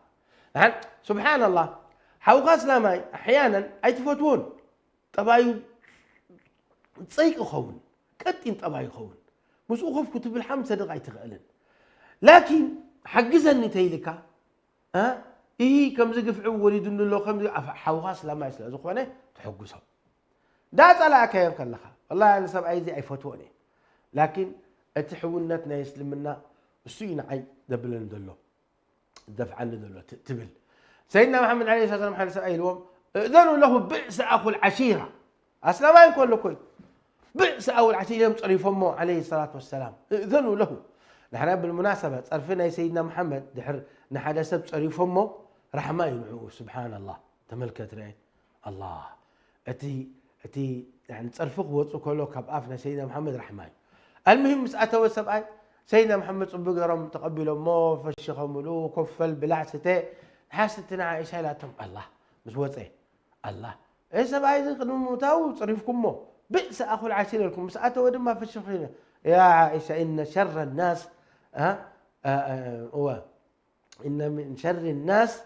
يعني سبحان الله حوق أسلامي أحيانا أي تفوتون طبايو تصيق خون كتين طبايو خون مش أخوف كتب الحمد صدق أي تغلن لكن حجزني تيلك إيه كم زقف وليد الله خمس حوق أسلامي إسلا زخوانه تحجزهم ده طلع كيف كلها والله أنا سب أي زي أي فتوني لكن التحولنتنا يسلمنا السين عي دبلن دلو دفع عن دلو تبل سيدنا محمد عليه الصلاة والسلام حدث أي اليوم إذنوا له بئس أخو العشيرة أصلا ما يكون له كوي بئس أخو العشيرة يوم صريف أمه عليه الصلاة والسلام إذنوا له نحن بالمناسبة صرفنا سيدنا محمد دحر نحن سب صريف أمه رحمة ينعوه سبحان الله تملكت رأي الله أتي يعني تصرفق وتصرفه كبقافنا سيدنا محمد رحمة المهم مسأته والسبعة سيدنا محمد صبق رم تقبلوا مو فشخوا ملو كفل بلعسته حاستنا عائشة لا تم الله مش وصي الله ايش سبعة إذا قدموا موتاو صريفكم مو بئس أخو العشيرة لكم مسأته ودم فشخينا يا عائشة إن شر الناس هو إن من شر الناس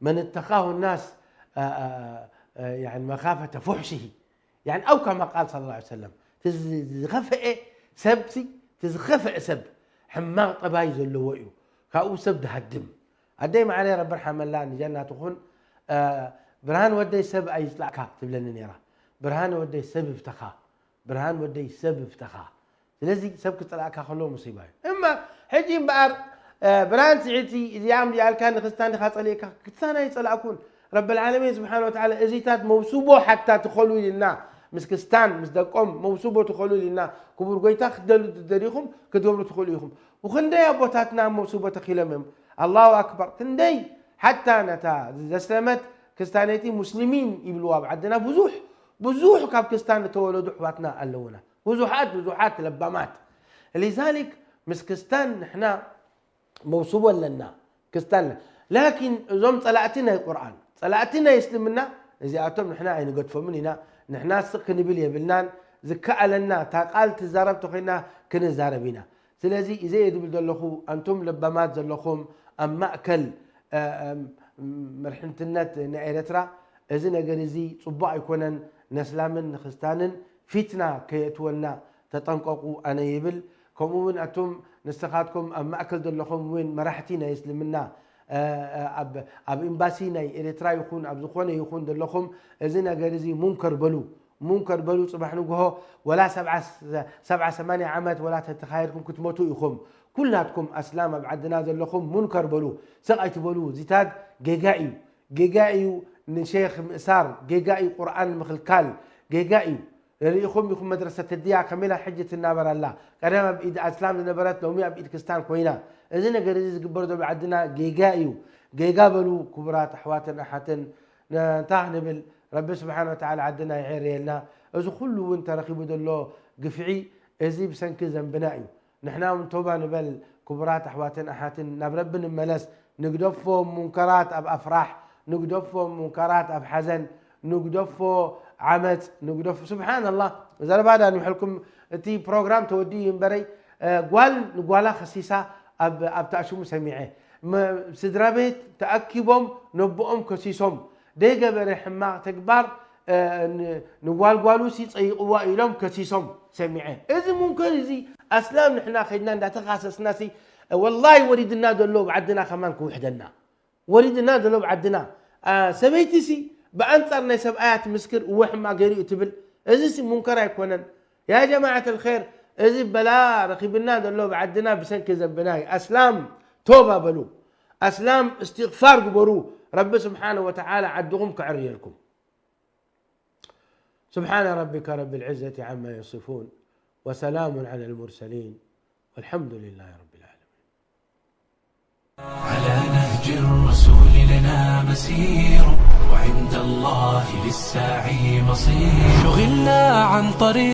من اتقاه الناس يعني مخافة فحشه يعني أو كما قال صلى الله عليه وسلم تزخفئ سبسي تزخفئ سب حماق طبايز اللي وقيو كاو سب ده الدم قديم عليه رب رحم الله ان جنة تكون برهان ودي سب اي يطلعك تبلن نيرا برهان ودي سب افتخا برهان ودي سب افتخا لذي سبك طلعك خلو مصيبه اما حجي بار برهان سعيتي ايام ديال كان خستان خاطليك كتسانا يطلعكون رب العالمين سبحانه وتعالى ازيتات موسوبه حتى تخلوا لنا مسكستان مسدقوم موسوبه تخلوا لنا كبر قيتا خدلوا تدريهم كدبروا تخليهم وخندي ابوتاتنا موسوبه تخيلمم الله اكبر كندي حتى نتا زسلمت كستانيتي مسلمين يبلوا عندنا بزوح كاب كستان تولدوا حواتنا اللونا بزوحات لبامات لذلك مسكستان نحنا موسوبه لنا كستان لكن زوم طلعتنا القران طلعتنا يسلمنا زياتهم نحنا عين قد فمننا نحنا سكن بلي بلنان زكا لنا تقال تزارب تخينا كنزاربينا سلازي اذا يدبل دلخو انتم لبامات زلخوم ام ماكل مرحنتنات نعيرترا اذا نغرزي صباع يكونن نسلامن خستانن فتنا كيتولنا تطنققوا انا يبل كمون اتم نستخاتكم ام ماكل دلخوم وين مرحتينا يسلمنا اب امباسينا اريترا يكون اب زخونه يكون دلخوم اذا نغرزي منكر بلو صباح نقوه ولا 7 عامات ولا تتخيلكم كتموتوا يخم كلاتكم اسلام بعدنا ذلكم منكر بلو سقيت بلو زيتاد جيجايو من شيخ مسار جيجايو قران مخلكال جيجايو يخم يخم مدرسة الديا كاملة حجة النابر الله كلام بإيد أسلام النبرات لو مية بإيد كستان كوينا إذن جريز قبردو بعدنا جيجايو جيجابلو كبرات أحواتنا أحاتن نتاهن بال رب سبحانه وتعالى عدنا يعيرينا إذا كله وأنت رقيب دلو قفعي إزي بسنك ذنبنايو نحنا من توبة نبل كبرات أحواتنا أحاتن نبربن الملس نقدفو منكرات أب أفراح نقدفو منكرات أب حزن نقدفو عمت نقدفو سبحان الله إذا بعد أن يحلكم تي برنامج تودي ينبري قال نقولا خسيسة أب تأشوم سميعه سدرابيت تأكبهم نبؤهم كسيسهم ديجا برحمة تكبر نقول قالوا سيت أي قوة إلهم كسيسهم سميعه إذا ممكن إذا أسلام نحنا خدنا دا تخصص ناسي والله وريدنا دلو بعدنا كمان كوحدنا وريدنا دلو بعدنا سميتسي بأنصر نسب آيات مسكر وحما قريء تبل إذا سي منكر يكونن يا جماعة الخير إذا بلا رقيبنا دلو بعدنا بسنك زبناي أسلام توبة بلو أسلام استغفار قبرو رب سبحانه وتعالى عدهم كعريالكم سبحان ربك رب العزة عما يصفون وسلام على المرسلين والحمد لله رب العالمين. على نهج الرسول لنا مسير وعند الله للساعي مصير شغلنا عن طريق